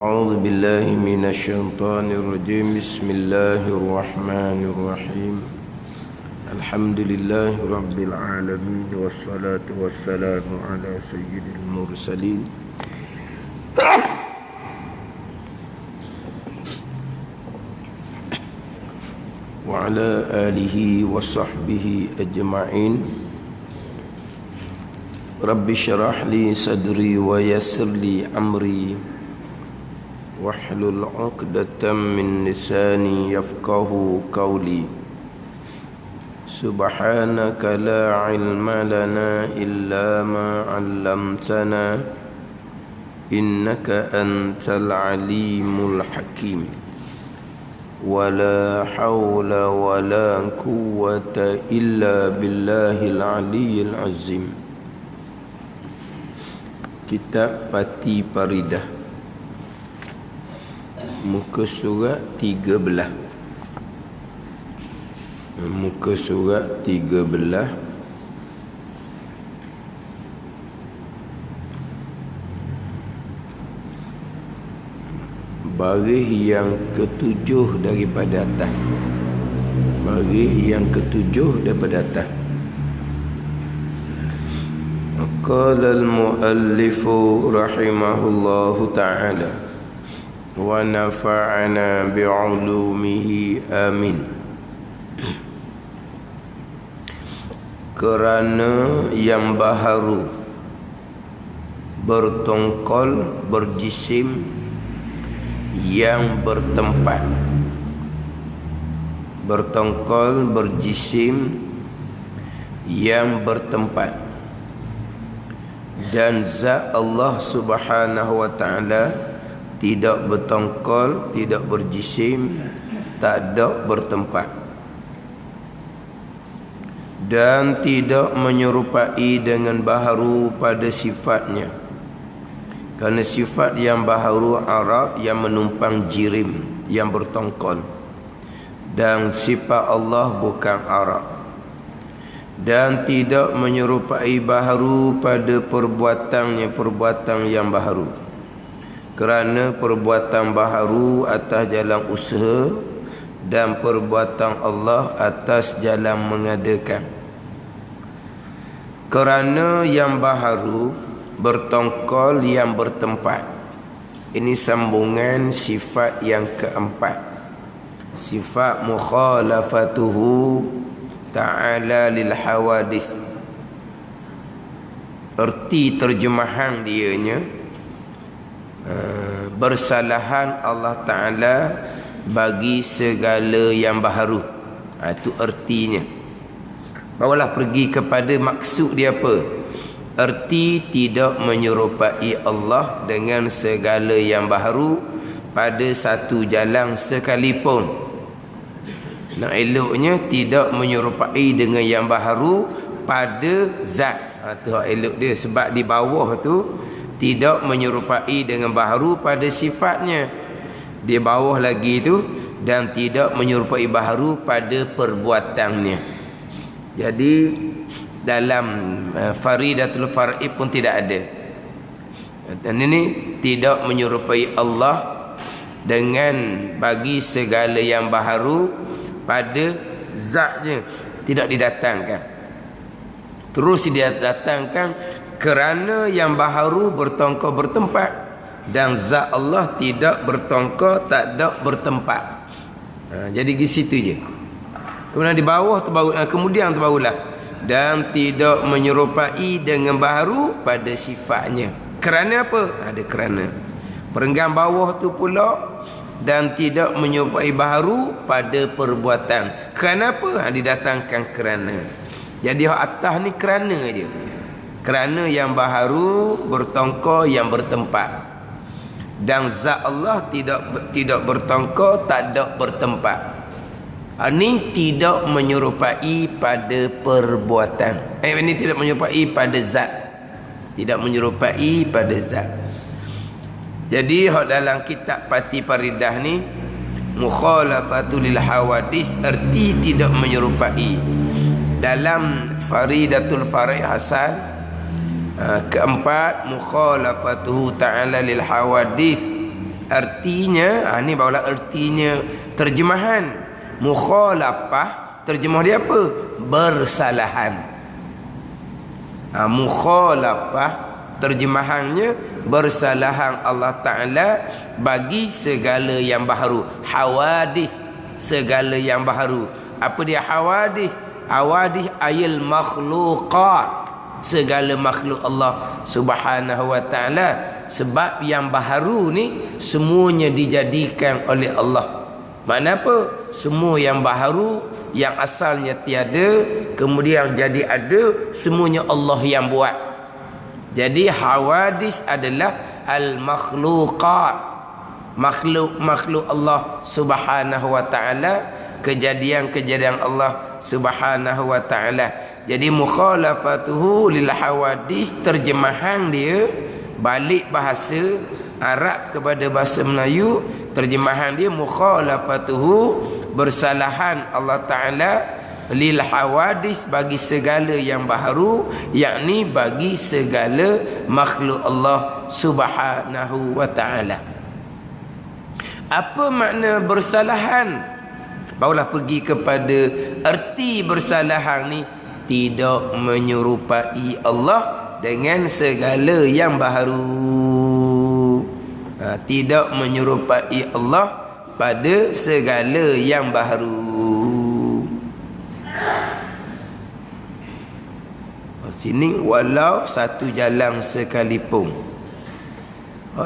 أعوذ بالله من الشيطان الرجيم. بسم الله الرحمن الرحيم. الحمد لله رب العالمين والصلاة والسلام على سيد المرسلين وعلى آله وصحبه أجمعين. رب اشرح لي صدري ويسر لي أمري واحلل عقدة من لساني يفقه قولي. سبحانك لا علم لنا إلا ما علمتنا إنك أنت العليم الحكيم. ولا حول ولا قوة إلا بالله العلي العظيم. Kitab Pati Paridah, muka surat 13. Muka surat 13. Baris yang ketujuh daripada atas. Baris yang ketujuh daripada atas. Qala al-muallifu rahimahullahu ta'ala wa nafa'ana bi'ulumihi amin. Kerana yang baharu, bertongkol, berjisim, yang bertempat. Bertongkol, berjisim, yang bertempat. Dan zat Allah subhanahu wa ta'ala tidak bertongkol, tidak berjisim, tak ada bertempat, dan tidak menyerupai dengan baharu pada sifatnya. Kerana sifat yang baharu Arab yang menumpang jirim, yang bertongkol, dan sifat Allah bukan Arab. Dan tidak menyerupai baharu pada perbuatannya, perbuatan yang baharu. Kerana perbuatan baharu atas jalan usaha dan perbuatan Allah atas jalan mengadakan. Kerana yang baharu, bertongkol, yang bertempat. Ini sambungan sifat yang keempat. Sifat mukhalafatuhu ta'ala lil hawadith. Erti terjemahan dianya, bersalahan Allah Ta'ala bagi segala yang baharu. Itu ertinya. Barulah pergi kepada maksud dia apa. Erti tidak menyerupai Allah dengan segala yang baharu pada satu jalan sekalipun. Nak eloknya tidak menyerupai dengan yang baharu pada zat. Itu elok dia. Sebab di bawah tu tidak menyerupai dengan baharu pada sifatnya. Di bawah lagi tu, dan tidak menyerupai baharu pada perbuatannya. Jadi dalam Faridatul Far'i pun tidak ada. Dan ini tidak menyerupai Allah dengan bagi segala yang baharu pada zatnya, tidak didatangkan. Terus didatangkan kerana yang baharu bertongkol bertempat, dan zat Allah tidak bertongkol, tak ada bertempat. Jadi di situ je. Kemudian di bawah tu baru, kemudian tu barulah, dan tidak menyerupai dengan baharu pada sifatnya. Kerana apa? Ada kerana. Perenggan bawah tu pula, dan tidak menyerupai baharu pada perbuatan. Kerana apa? Didatangkan kerana. Jadi hak atas ni kerana je. Kerana yang baharu, bertongkol, yang bertempat. Dan zat Allah tidak bertongkol, tak ada bertempat. Ini tidak menyerupai pada perbuatan. Ini tidak menyerupai pada zat. Tidak menyerupai pada zat. Jadi hak dalam kitab Pati Paridah ni, mukhalafatul lil hawadis, erti tidak menyerupai. Dalam Faridatul Far'i Hasan keempat, mukhalafatuhu ta'ala lil hawadith, Artinya, ni barulah artinya terjemahan. Mukhalafah, terjemah dia apa? Bersalahan. Mukhalafah, terjemahannya bersalahan Allah Ta'ala bagi segala yang baharu. Hawadith, segala yang baharu. Apa dia hawadith? Hawadith ayil makhluqat, segala makhluk Allah Subhanahu wa Ta'ala. Sebab yang baharu ni semuanya dijadikan oleh Allah. Makna apa? Semua yang baharu, yang asalnya tiada, kemudian jadi ada, semuanya Allah yang buat. Jadi hawadis adalah al-makhluqat, makhluk Allah Subhanahu wa Ta'ala, kejadian-kejadian Allah Subhanahu wa Ta'ala. Jadi mukhalafatuhu lil hawadis, terjemahan dia balik bahasa Arab kepada bahasa Melayu, terjemahan dia mukhalafatuhu, bersalahan Allah Ta'ala lil hawadis, bagi segala yang baharu, yakni bagi segala makhluk Allah Subhanahu wa Ta'ala. Apa makna bersalahan? Barulah pergi kepada erti bersalahan ni, tidak menyerupai Allah dengan segala yang baharu. Tidak menyerupai Allah pada segala yang baharu. Sini walau satu jalan sekalipun.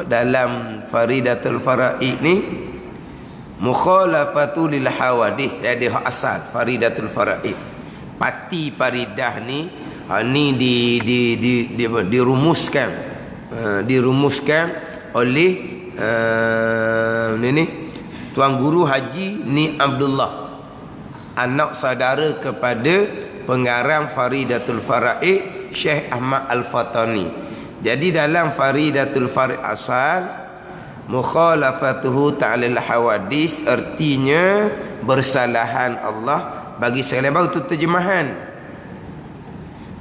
Dalam Faridatul Faraid ni, mukhalafatu lil hawadith, ada hak asal Faridatul Faraid. Pati faridah ni, ni dirumuskan, dirumuskan oleh ni Tuan Guru Haji Ni Abdullah, anak saudara kepada pengarang Faridatul Faraid Syekh Ahmad Al-Fatani. Jadi dalam Faridatul Faraid asal, mukhalafatuhu ta'ala al-hawadis, artinya bersalahan Allah bagi segala yang baru. Itu terjemahan.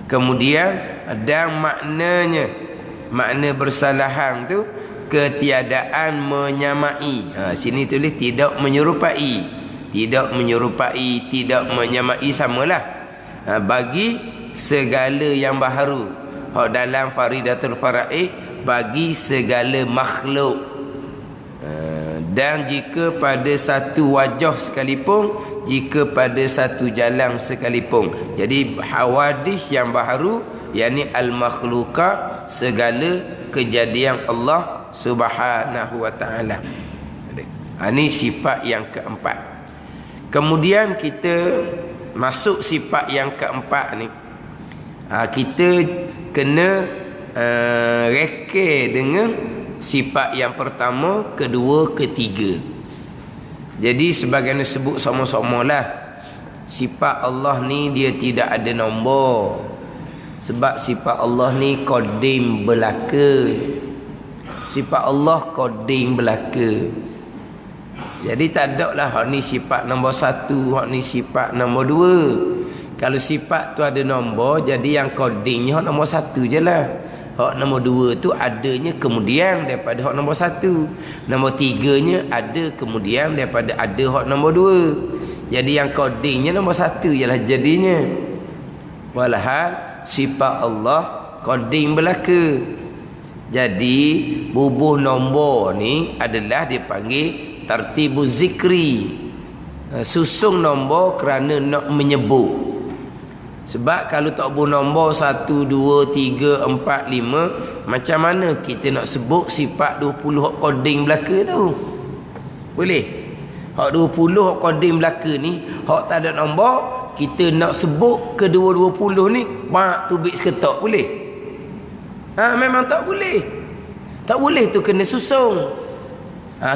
Kemudian dan maknanya, makna bersalahan tu ketiadaan menyamai. Sini tulis tidak menyerupai. Tidak menyerupai, tidak menyamai, samalah. Bagi segala yang baharu. Dalam Faridatul Faraid, bagi segala makhluk. Dan jika pada satu wajah sekalipun, jika pada satu jalan sekalipun. Jadi hawadis yang baharu, yakni al-makhlukat, segala kejadian Allah Subhanahu wa Ta'ala. Ini sifat yang keempat. Kemudian kita masuk sifat yang keempat ni, kita kena reka dengan sifat yang pertama, kedua, ketiga. Jadi sebagaimana sebut sama-sama lah, sifat Allah ni dia tidak ada nombor. Sebab sifat Allah ni qadim belaka. Sifat Allah qadim belaka. Jadi tak ada lah hak ni sifat nombor satu, hak ni sifat nombor dua. Kalau sifat tu ada nombor, jadi yang qadimnya hak nombor satu je lah. Hak nombor dua tu adanya kemudian daripada hak nombor satu. Nombor tiganya ada kemudian daripada ada hak nombor dua. Jadi yang qadimnya nombor satu je lah jadinya. Walhal sifat Allah qadim belaka. Jadi bubuh nombor ni adalah dipanggil tartibu zikri, susung nombor kerana nak menyebut. Sebab kalau tak bubuh nombor 1, 2, 3, 4, 5, macam mana kita nak sebut sifat 20 hak qadim belaka tu? Boleh? Hak 20 hak qadim belaka ni, hak tak ada nombor, kita nak sebut kedua 20 ni bak tubik seketak, boleh? Memang tak boleh. Tak boleh tu, kena susung.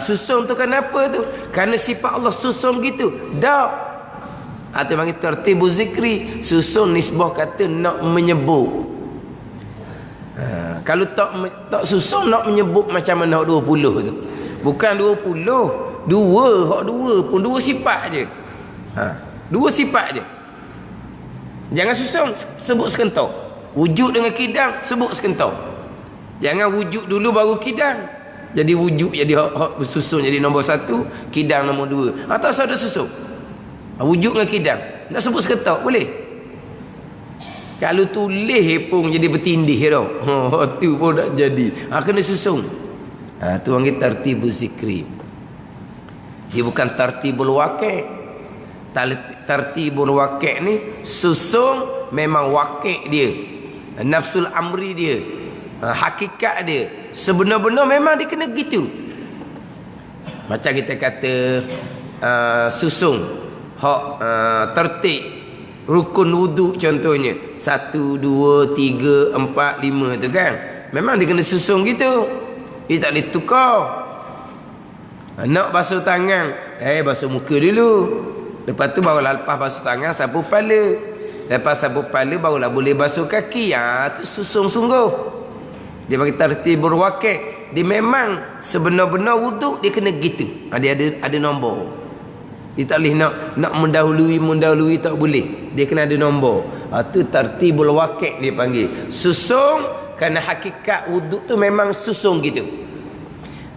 Susung tu kenapa tu? Kerana sifat Allah susung gitu. Dak. Atau panggil tertibu zikri, susung nisbah kata nak menyebut. Kalau tak susung nak menyebut macam mana hak 20 tu? Bukan 20, dua, hak dua pun dua sifat je. Dua sifat je. Jangan susung sebut sekentok. Wujud dengan kidang sebut sekentok. Jangan wujud dulu baru kidang. Jadi wujud jadi hak bersusun jadi nombor 1, kidam nombor 2. Atau ada susun. Wujud dengan kidam. Nak sebut seketak boleh. Kalau tulis pun jadi bertindih tau. Tu pun tak jadi. Kena susun. Tu panggil tartibul zikri. Dia bukan tartibul waqi'. Tartibul waqi' ni susun memang waqi' dia. Nafsul amri dia. Hakikat dia. Sebenar-benar memang dia kena gitu. Macam kita kata susun hak tertib rukun wuduk contohnya 1, 2, 3, 4, 5 tu kan. Memang dia kena susun gitu. Dia tak boleh tukar. Nak basuh tangan, basuh muka dulu. Lepas tu barulah lepas basuh tangan sapu kepala. Lepas sapu kepala barulah boleh basuh kaki. Tu susun sungguh. Dia bagi tartibul waqi'. Dia memang sebenar-benar wuduk dia kena gitu. Dia ada nombor. Dia tak boleh nak mendahului tak boleh. Dia kena ada nombor. Tu tartibul waqi' dia panggil. Susun kerana hakikat wuduk tu memang susun gitu.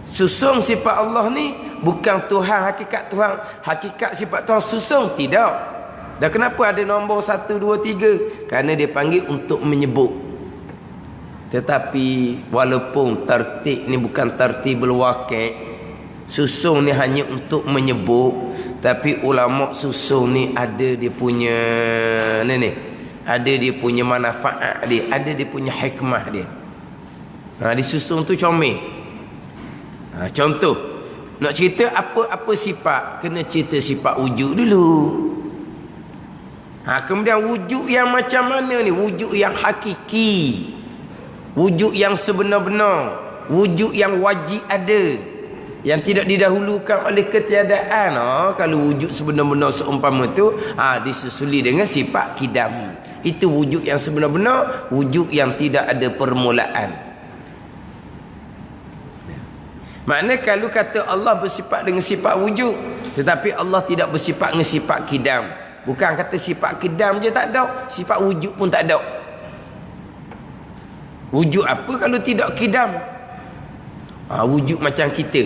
Susun sifat Allah ni bukan Tuhan, hakikat Tuhan, hakikat sifat Tuhan susun, tidak. Dan kenapa ada nombor 1, 2, 3? Kerana dia panggil untuk menyebut. Tetapi walaupun tertib ni bukan tartibul waqi', susun ni hanya untuk menyebut, tapi ulama susun ni ada dia punya ada dia punya manfaat dia, ada dia punya hikmah dia. Disusun tu comel. Contoh, nak cerita apa sifat, kena cerita sifat wujud dulu. Kemudian wujud yang macam mana ni? Wujud yang hakiki, wujud yang sebenar-benar, wujud yang wajib ada, yang tidak didahulukan oleh ketiadaan. Kalau wujud sebenar-benar seumpama tu, disusuli dengan sifat kidam. Itu wujud yang sebenar-benar, wujud yang tidak ada permulaan. Maknanya kalau kata Allah bersifat dengan sifat wujud, tetapi Allah tidak bersifat dengan sifat kidam. Bukan kata sifat kidam je tak ada, sifat wujud pun tak ada. Wujud apa kalau tidak kidam? Wujud macam kita.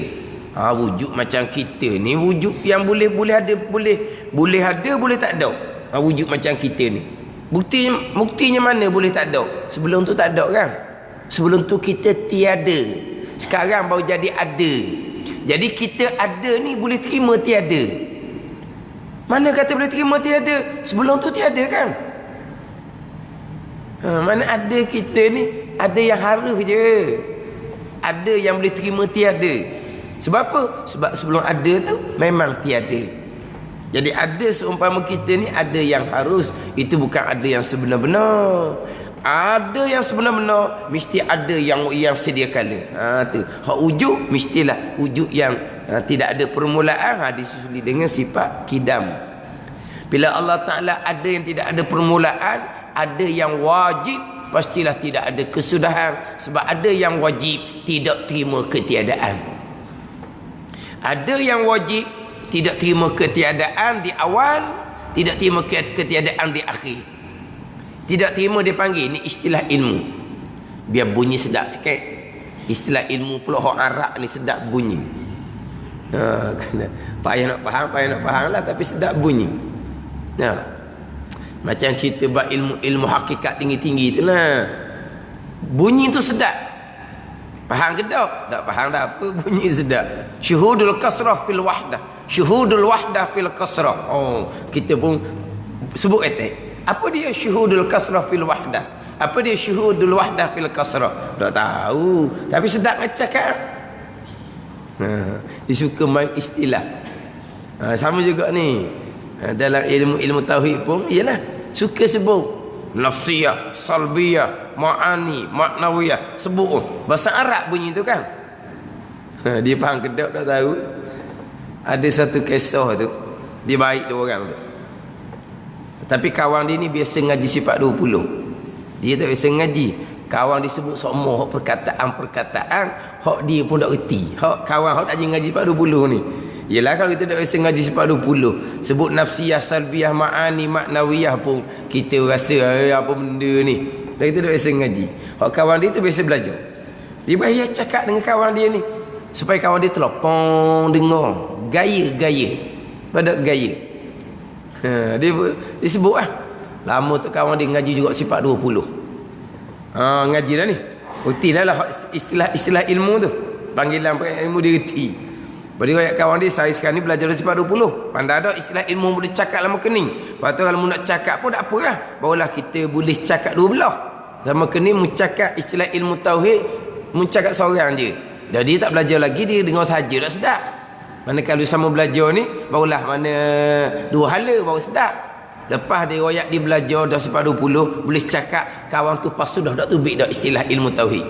Wujud macam kita ni wujud yang boleh ada, boleh tak ada. Wujud macam kita ni. Buktinya mana boleh tak ada? Sebelum tu tak ada kan? Sebelum tu kita tiada. Sekarang baru jadi ada. Jadi kita ada ni boleh terima tiada. Mana kata boleh terima tiada? Sebelum tu tiada kan? Mana ada kita ni, ada yang harus je. Ada yang boleh terima tiada. Sebab apa? Sebab sebelum ada tu memang tiada. Jadi ada seumpama kita ni ada yang harus. Itu bukan ada yang sebenar-benar. Ada yang sebenar-benar, mesti ada yang sedia kala. Tu hak wujud mestilah wujud yang tidak ada permulaan, disusuli dengan sifat kidam. Bila Allah Ta'ala ada yang tidak ada permulaan, ada yang wajib, pastilah tidak ada kesudahan. Sebab ada yang wajib tidak terima ketiadaan. Ada yang wajib tidak terima ketiadaan di awal, tidak terima ketiadaan di akhir. Tidak terima dia panggil, ni istilah ilmu. Biar bunyi sedap sikit. Istilah ilmu pula orang Arab ni sedap bunyi. Payah nak faham lah, tapi sedap bunyi. Macam cerita bab ilmu hakikat tinggi-tinggi tu lah. Bunyi tu sedap. Faham ke tak? Tak faham dah apa bunyi sedap. Syuhudul kasrah fil wahdah. Syuhudul wahdah fil kasrah. Kita pun sebut kata. Apa dia syuhudul kasrah fil wahdah? Apa dia syuhudul wahdah fil kasrah? Tak tahu. Tapi sedap nak cakap. Dia suka main istilah. Sama juga ni. Dalam ilmu tauhid pun ialah suka sebut nafsiyah, salbiyah, ma'ani, maknawiyah. Sebut bahasa Arab bunyi tu kan. Dia faham ke tak tahu. Ada satu kisah tu. Dia baik dua orang tu. Tapi kawan dia ni biasa ngaji sifat 20. Dia tak biasa ngaji. Kawan dia sebut semua perkataan hak dia pun tak reti. Hak kawan hak tak ngaji sifat 20 ni. Yelah kalau kita tak biasa ngaji sifat 20, sebut nafsiyah, salbiyah, ma'ani, maknawiyah pun kita rasa apa benda ni. Dan kita tak biasa ngaji. Hak kawan dia tu biasa belajar. Dia bahaya cakap dengan kawan dia ni. supaya kawan dia telopong dengar gaya-gaya pada gaya. Dia sebut lah. Lama tu kawan dia ngaji juga sifat 20. Ngaji dah ni. Reti lah istilah ilmu tu. Panggilan ilmu dia reti. Pada ayat kawan dia, saya sekarang ni belajar sifat 20. Pandai dah istilah ilmu boleh cakap lama kening. Lepas tu kalau nak cakap pun tak apa lah. Barulah kita boleh cakap dua belah. Lama kening mencakap istilah ilmu tauhid, mencakap seorang je. Jadi tak belajar lagi, dia dengar saja tak sedap. Mana kalau sama belajar ni, barulah mana dua hala baru sedap. Lepas dia royak dia belajar dah sifat 20, boleh cakap kawan tu pas sudah dak tubik dah istilah ilmu tauhid.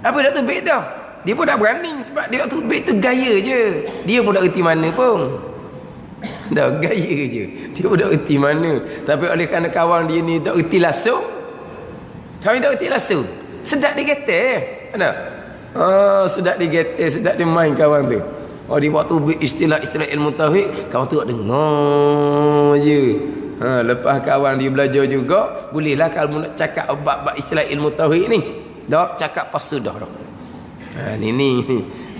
Apa dak tubik dah? Dia pun tak berani sebab dia tu tubik tu gaya je. Dia pun tak reti mana pun. Dah gaya je. Dia pun tak reti mana. Tapi oleh kerana kawan dia ni tak reti langsung. Kami tak reti langsung. Sedap dia kata. Ada? Sedap dia kata, sedap dia main kawan tu. Dia waktu istilah-istilah ilmu tauhid, kawan tu tak dengar je. Lepas kawan dia belajar juga, bolehlah kalau nak cakap bab istilah ilmu tauhid ni. Dah cakap pas sudah dah. Ni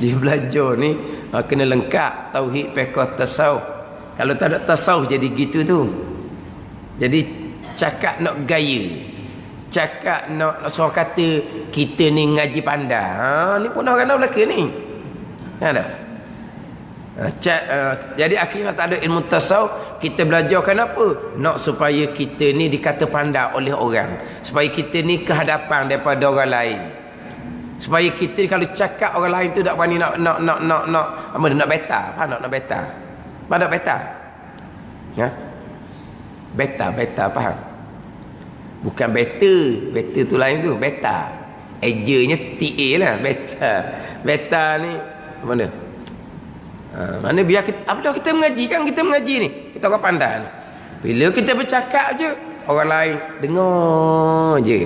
dia belajar ni kena lengkap tauhid, fiqh, tasawuf. Kalau tak ada tasawuf jadi gitu tu. Jadi cakap nak gaya. Cakap nak seorang kata kita ni ngaji pandai. Ni pun orang belaka ni. Ada. Jadi akhirnya tak ada ilmu tasawuf. Kita belajar kenapa? Nak supaya kita ni dikata pandai oleh orang, supaya kita ni kehadapan daripada orang lain, supaya kita kalau cakap orang lain tu tak berani nak apa nak beta. Faham nak beta? Faham nak beta? Ya? Beta faham? Bukan beta tu lain tu, beta. Ejanya TA lah, beta ni mana? Mana biar kita, apa kita mengaji kan, kita mengaji ni, kita orang pandai ni. Bila kita bercakap je, orang lain dengar je.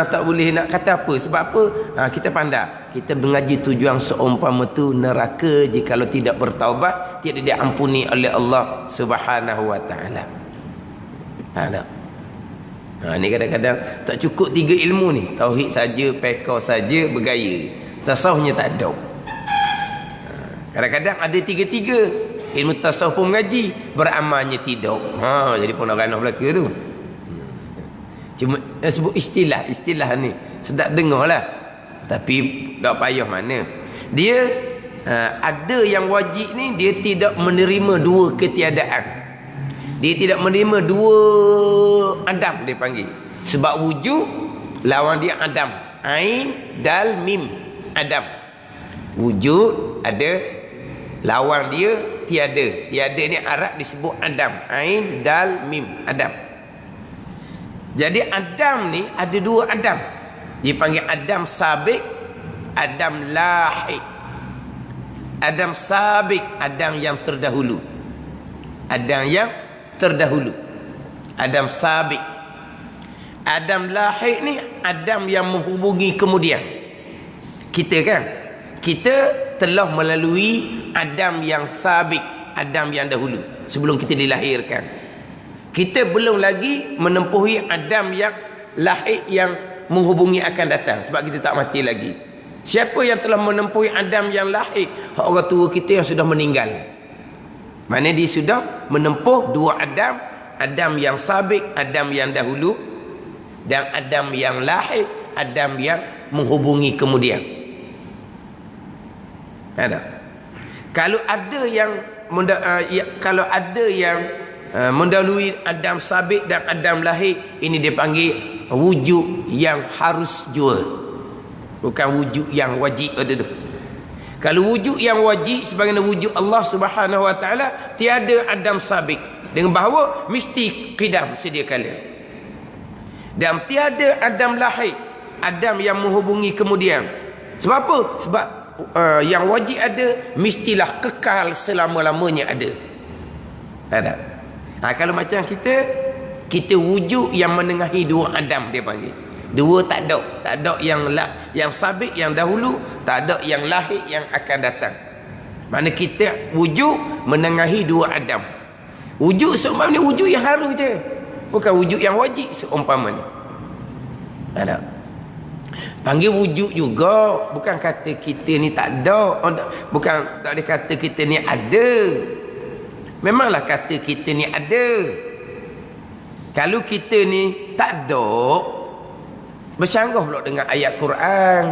Tak boleh nak kata apa. Sebab apa? Kita pandai. Kita mengaji tujuan seumpama tu neraka jikalau tidak bertaubat, tidak diampuni oleh Allah Subhanahu wa taala. Ni kadang-kadang tak cukup 3 ilmu ni. Tauhid saja, fiqh saja, bergaya. Tasawufnya tak ada. Kadang-kadang ada 3-3. Ilmu tasawuf pun mengaji, beramalnya tidak. Jadi pun orang belaka tu. Cuma sebut istilah ni sedap dengar lah. Tapi tak payah mana. Dia ada yang wajib ni, dia tidak menerima dua ketiadaan. Dia tidak menerima dua adam dia panggil. Sebab wujud lawan dia adam. Ain, dal, mim. Adam. Wujud ada, lawan dia tiada. Tiada ni Arab disebut adam. Ain, dal, mim. Adam. Jadi Adam ni ada 2 Adam. Dipanggil Adam sabik, Adam lahik. Adam sabik, Adam yang terdahulu. Adam yang terdahulu. Adam sabik. Adam lahik ni Adam yang menghubungi kemudian. Kita kan, kita telah melalui Adam yang sabik, Adam yang dahulu, sebelum kita dilahirkan. Kita belum lagi menempuhi Adam yang lahir, yang menghubungi akan datang, sebab kita tak mati lagi. Siapa yang telah menempuhi Adam yang lahir? Orang tua kita yang sudah meninggal. Mana dia sudah menempuh 2 Adam. Adam yang sabik, Adam yang dahulu, dan Adam yang lahir, Adam yang menghubungi kemudian. Ada. Kalau ada yang mendahului Adam sabik dan Adam lahir, ini dia panggil wujud yang harus jua, bukan wujud yang wajib tu. Kalau wujud yang wajib sebagaimana wujud Allah Subhanahu wa taala, tiada Adam sabik, dengan bahawa mesti qidam sedia kala. Dan tiada Adam lahir, Adam yang menghubungi kemudian. Sebab apa? Sebab yang wajib ada, mestilah kekal selama-lamanya ada. Ada. Kalau macam kita wujud yang menengahi 2 Adam dia panggil. 2 tak ada yang sabik yang dahulu, tak ada yang lahir yang akan datang. Mana kita wujud menengahi 2 Adam. Wujud seumpama ni wujud yang harus je, bukan wujud yang wajib seumpama ni. Ada. Panggil wujud juga. Bukan kata kita ni tak ada. Bukan tak ada kata kita ni ada. Memanglah kata kita ni ada. Kalau kita ni tak ada, bercanggah pula dengan ayat Quran.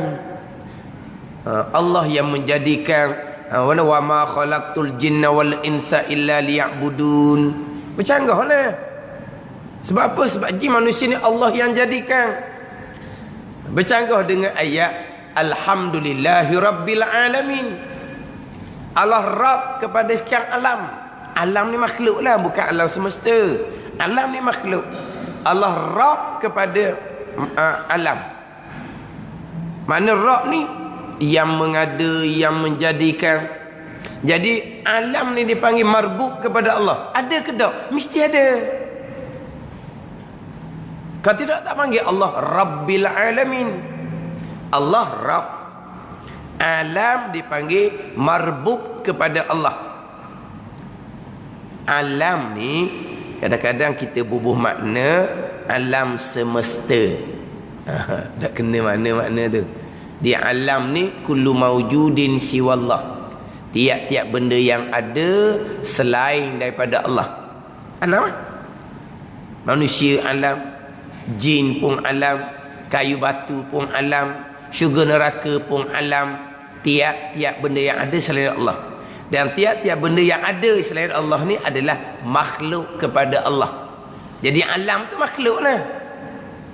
Allah yang menjadikan wa ma khalaqtul jinna wal insa illa liya'budun. Bercanggahlah. Sebab apa? Sebab jin manusia ni Allah yang jadikan. Bercanggah dengan ayat alhamdulillahi rabbil alamin. Allah Rabb kepada sekian alam. Alam ni makhluk lah, bukan alam semesta. Alam ni makhluk. Allah Rabb kepada alam. Mana Rabb ni? Yang mengada, yang menjadikan. Jadi alam ni dipanggil marbuk kepada Allah. Ada ke tak? Mesti ada. Kalau tidak tak panggil Allah Rabbil Alamin. Allah Rabb. Alam dipanggil marbuk kepada Allah. Alam ni kadang-kadang kita bubuh makna alam semesta. Tak kena makna tu. Di alam ni kullu maujudin siwallah. Tiap-tiap benda yang ada selain daripada Allah. Alam. Manusia alam, jin pun alam, kayu batu pun alam, syurga neraka pun alam. Tiap-tiap benda yang ada selain Allah. Dan tiap-tiap benda yang ada selain Allah ni adalah makhluk kepada Allah. Jadi alam tu makhluk lah.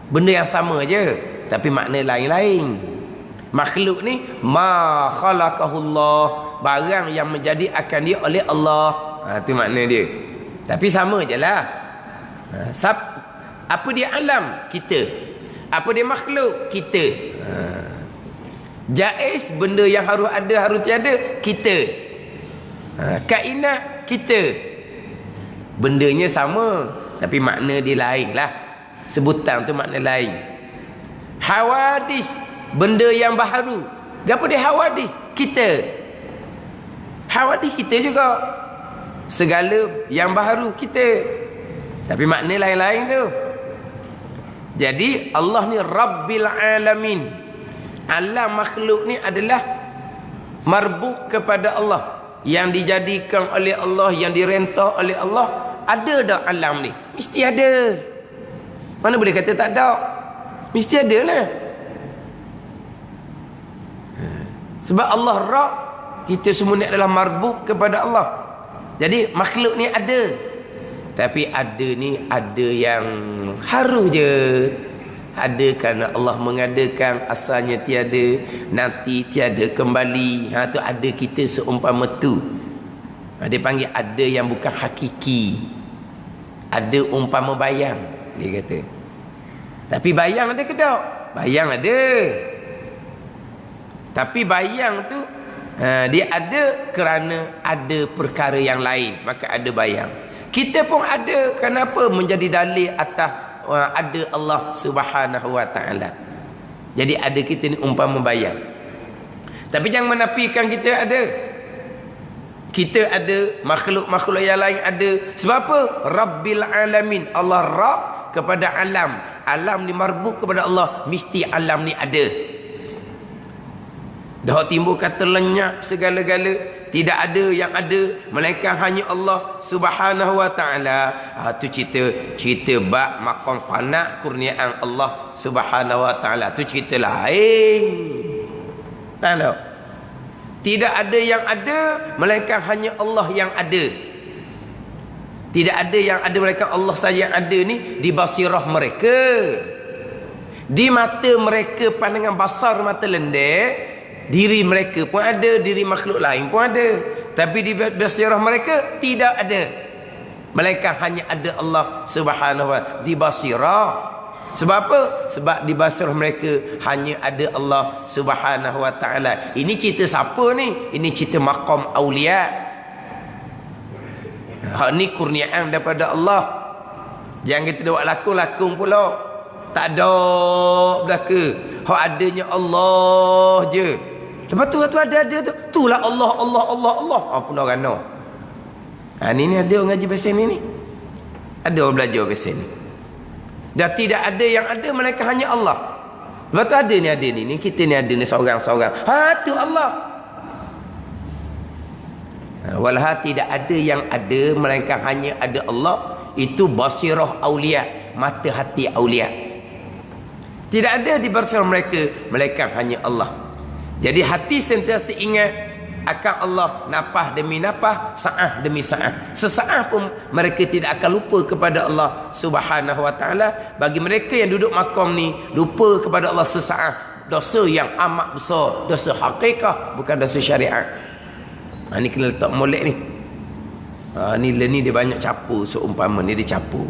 Benda yang sama je, tapi makna lain-lain. Makhluk ni ma khalaqahullah, barang yang menjadi akan dia oleh Allah. Tu makna dia. Tapi sama je lah. Apa dia alam? Kita. Apa dia makhluk? Kita. Jaiz, benda yang harus ada harus tiada, kita. Kainat, kita. Bendanya sama, tapi makna dia lain lah. Sebutan tu makna lain. Hawadis, benda yang baharu. Apa dia hawadis? Kita. Hawadis kita juga. Segala yang baharu kita. Tapi makna lain-lain tu. Jadi Allah ni Rabbil Alamin. Alam makhluk ni adalah marbuk kepada Allah, yang dijadikan oleh Allah, yang direntah oleh Allah. Ada dah alam ni? Mesti ada. Mana boleh kata tak ada? Mesti ada lah. Sebab Allah Rabb, kita semua ni adalah marbuk kepada Allah. Jadi makhluk ni ada. Tapi ada ni ada yang haru je. Ada kerana Allah mengadakan, asalnya tiada, nanti tiada kembali. Tu ada kita seumpama tu. Dia panggil ada yang bukan hakiki. Ada umpama bayang, dia kata. Tapi bayang ada ke tak? Bayang ada. Tapi bayang tu dia ada kerana ada perkara yang lain, maka ada bayang. Kita pun ada. Kenapa? Menjadi dalil atas ada Allah Subhanahu wa taala. Jadi ada kita ni umpama bayang. Tapi jangan menafikan kita ada. Kita ada, makhluk-makhluk yang lain ada. Sebab apa? Rabbil Alamin. Allah Rabb kepada alam. Alam ni marbuk kepada Allah. Mesti alam ni ada. Dah timbul kata lenyap segala-gala. Tidak ada yang ada, melainkan hanya Allah Subhanahu wa taala. Tu cerita bab maqam fana kurniaan Allah Subhanahu wa taala. Tu cerita lain. Tahu tak? Tidak ada yang ada, melainkan hanya Allah yang ada. Tidak ada yang ada, melainkan Allah saja yang ada ni di basirah mereka. Di mata mereka, pandangan basar mata lendek. Diri mereka pun ada, diri makhluk lain pun ada. Tapi di basirah mereka tidak ada, melainkan hanya ada Allah Subhanahu wa taala di basirah. Sebab apa? Sebab di basirah mereka hanya ada Allah Subhanahu wa taala. Ini cerita siapa ni? Ini cerita maqam aulia. Hak ni kurniaan daripada Allah. Jangan kita buat lakon-lakon pula. Tak ada belaka. Hak adanya Allah je. Lepas tu ada tu. Itulah Allah. Apa nak rana? Ni ada orang ngaji pasal ni. Ada orang belajar pasal ni. Dah tidak ada yang ada, melainkan hanya Allah. Lepas tu ada ni kita ni ada ni seorang-seorang. Tu Allah. Walha tidak ada yang ada melainkan hanya ada Allah. Itu basirah aulia, mata hati aulia. Tidak ada di basirah mereka melainkan hanya Allah. Jadi hati sentiasa ingat akan Allah, napah demi napah, sa'ah demi sa'ah. Sesaat pun mereka tidak akan lupa kepada Allah Subhanahu wa taala. Bagi mereka yang duduk makam ni, lupa kepada Allah sesaat, dosa yang amat besar, dosa hakikah, bukan dosa syariat. Ni kena letak molek ni. Ni dia banyak campur, seumpama ni dia campur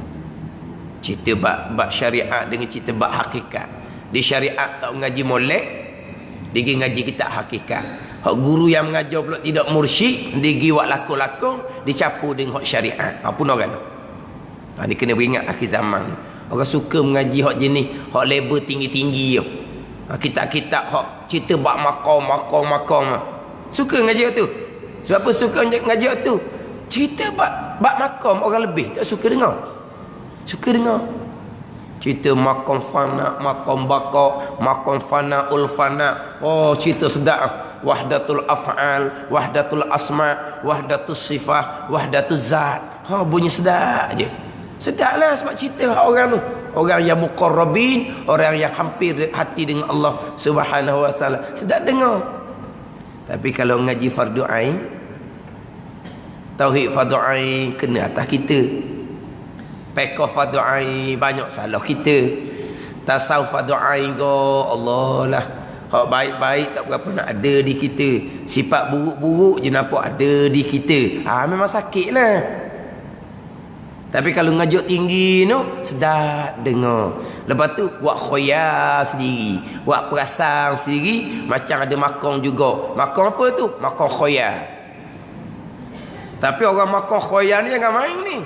cerita bab syariat dengan cerita bab hakikat. Di syariat tak mengaji molek, dia pergi ngaji kitab hakikat. Hak guru yang mengajar pula tidak mursyid, dia pergi buat lakon-lakon, dicampur dengan hak syariat. Pun orang tu. Ni kena beringat akhir zaman. Orang suka mengaji hak jenis, hak level tinggi-tinggi tu. Kitab-kitab hak cerita bab makam. Suka ngaji tu. Sebab apa suka ngaji tu? Cerita bab makam orang lebih tak suka dengar. Suka dengar. Cerita makam fana, makam baqa, makam fana ul fana. Cerita sedap. Wahdatul af'al, wahdatul asma, wahdatul sifah, wahdatul zat. Bunyi sedap je. Sedaplah sebab cerita orang tu. Orang yang muqarrabin, orang yang hampir hati dengan Allah Subhanahu wa taala. Sedap dengar. Tapi kalau ngaji fardu ain, tauhid fardu ain kena atas kita. Fiqh fardu ain banyak salah kita. Tasawuf fardu ain go Allah lah. Hak baik-baik tak berapa nak ada di kita. Sifat buruk-buruk je nampak ada di kita. Memang sakit lah. Tapi kalau ngajuk tinggi tu, sedap dengar. Lepas tu buat khoyar sendiri, buat perasaan sendiri. Macam ada makam juga. Makam apa tu? Makam khoyar. Tapi orang makam khoyar ni jangan main ni.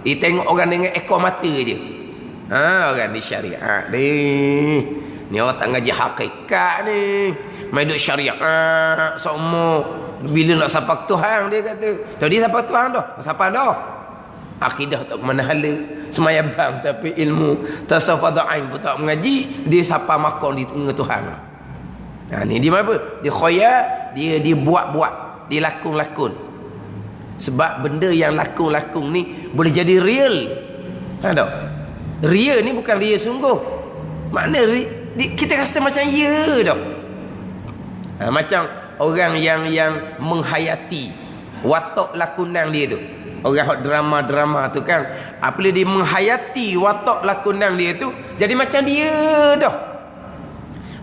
Dia tengok orang dengan ekor mata je. Orang ni syariat ni. Ni orang tak ngaji hakikat ni. Main duk syariat semua. Bila nak sapa Tuhan dia kata. Dah dia sapa Tuhan dah. Sapa dah. Akidah tak mana hala. Semayang bang tapi ilmu tasawuf ain pun tak mengaji. Dia sapa makam di tengah Tuhan. Ni dia apa? Dia khoyar, dia buat-buat, dia lakon-lakon. Sebab benda yang lakon-lakon ni boleh jadi real. Tak? Real ni bukan real sungguh. Makna kita rasa macam ya dah. Macam orang yang menghayati watak lakonan dia tu. Orang hot drama-drama tu kan, apabila dia menghayati watak lakonan dia tu, jadi macam dia dah.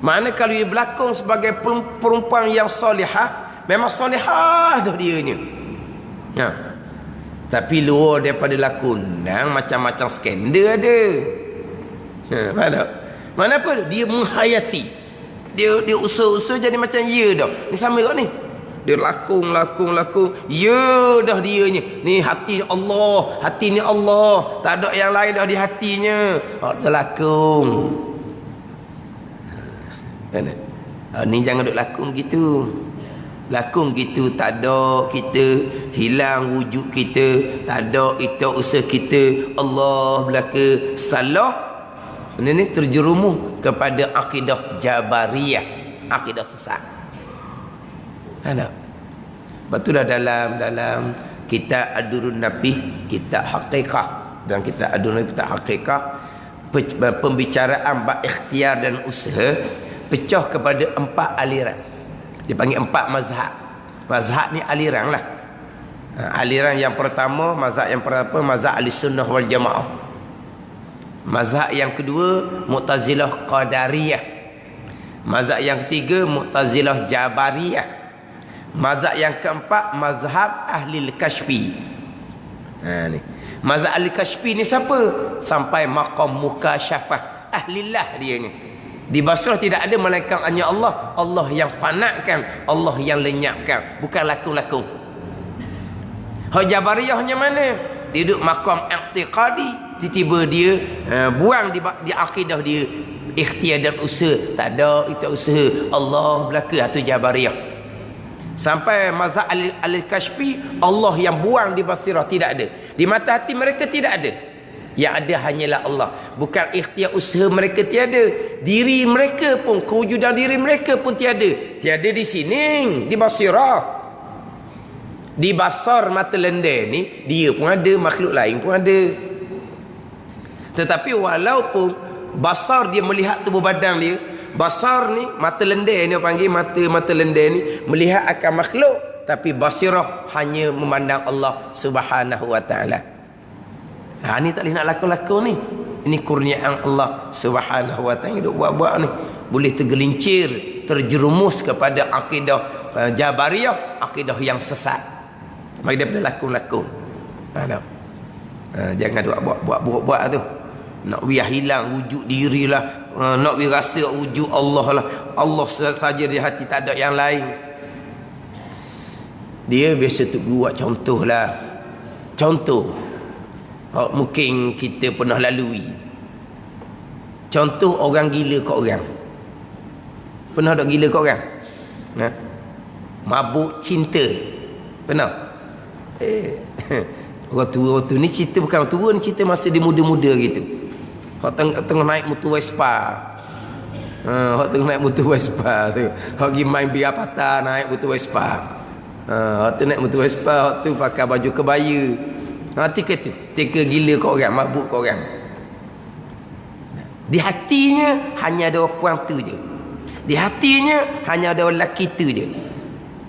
Mana kalau dia berlakon sebagai perempuan yang solihah, memang solihah dah dianya. Tapi luar daripada lakonan macam-macam skandal ada. Faham tak? Mana apa? Dia menghayati. Dia usaha-usaha jadi macam ya dah. Ni sama kat ni. Dia lakon. Ya dah dianya. Ni hati Allah. Hati ni Allah. Tak ada yang lain dah di hatinya. Terlakon. Ni jangan duk lakon gitu. Lakon gitu tak ada kita hilang wujud kita. Tak ada itu usaha kita. Allah belaka salah. Ini terjerumus kepada akidah Jabariyah, akidah sesat. Ada. Betul dah dalam kitab Ad-Durrun Nabih, kitab Haqiqah dan kitab Ad-Durrun Nabih kitab Haqiqah, pembicaraan bab ikhtiar dan usaha pecah kepada 4 aliran. Dipanggil 4 mazhab. Mazhab ni aliran lah. Aliran yang pertama, mazhab yang pertama mazhab Ahlussunnah wal Jamaah. Mazhab yang kedua Mu'tazilah Qadariyah. Mazhab yang ketiga Mu'tazilah Jabariyah. Mazhab yang keempat mazhab Ahlil Kashfi. Ni mazhab Ahlil Kashfi ni siapa? Sampai maqam mukasyafah ahlillah dia ni. Di Basrah tidak ada malaikat hanya Allah. Allah yang fanakan, Allah yang lenyapkan, bukan lakon-lakon. Hak Jabariyahnya mana? Dia duduk maqam i'tiqadi. Tiba-tiba dia buang di akidah dia ikhtiar dan usaha. Tak ada itu usaha. Allah belaka atau Jabariyah. Sampai mazhab Al-Kashfi, Allah yang buang di basirah tidak ada. Di mata hati mereka tidak ada. Yang ada hanyalah Allah. Bukan ikhtiar usaha mereka tiada. Diri mereka pun, kewujudan diri mereka pun tiada. Tiada di sini, di basirah. Di basar mata lendeh ni, dia pun ada, makhluk lain pun ada. Tetapi walaupun basar dia melihat tubuh badan dia, basar ni, mata lendeh ni panggil, mata lendeh ni melihat akan makhluk, tapi basirah hanya memandang Allah Subhanahu wa taala. Ni tak boleh nak lakon-lakon ni. Ini kurniaan Allah Subhanahu wa taala. Duk buat-buat ni boleh tergelincir, terjerumus kepada akidah Jabariyah, akidah yang sesat. Mari daripada lakon-lakon. Jangan buat tu. Nak biar hilang wujud diri lah, nak biar rasa wujud Allah lah. Allah saja di hati, tak ada yang lain. Dia biasa tu buat contoh lah. Contoh mungkin kita pernah lalui. Contoh orang gila ke orang. Pernah tak gila ke orang? Mabuk cinta. Pernah? Orang tua ni cerita, bukan orang tua ni cerita masa dia muda-muda gitu. Hak tengah naik motor Vespa. Hak tengah naik motor Vespa tu. Hak pergi main biar patah naik motor Vespa. Hak tu naik motor Vespa, hak tu pakai baju kebaya. Tika gila kau orang, mabuk kau orang. Di hatinya hanya ada perempuan tu je. Di hatinya hanya ada lelaki tu je.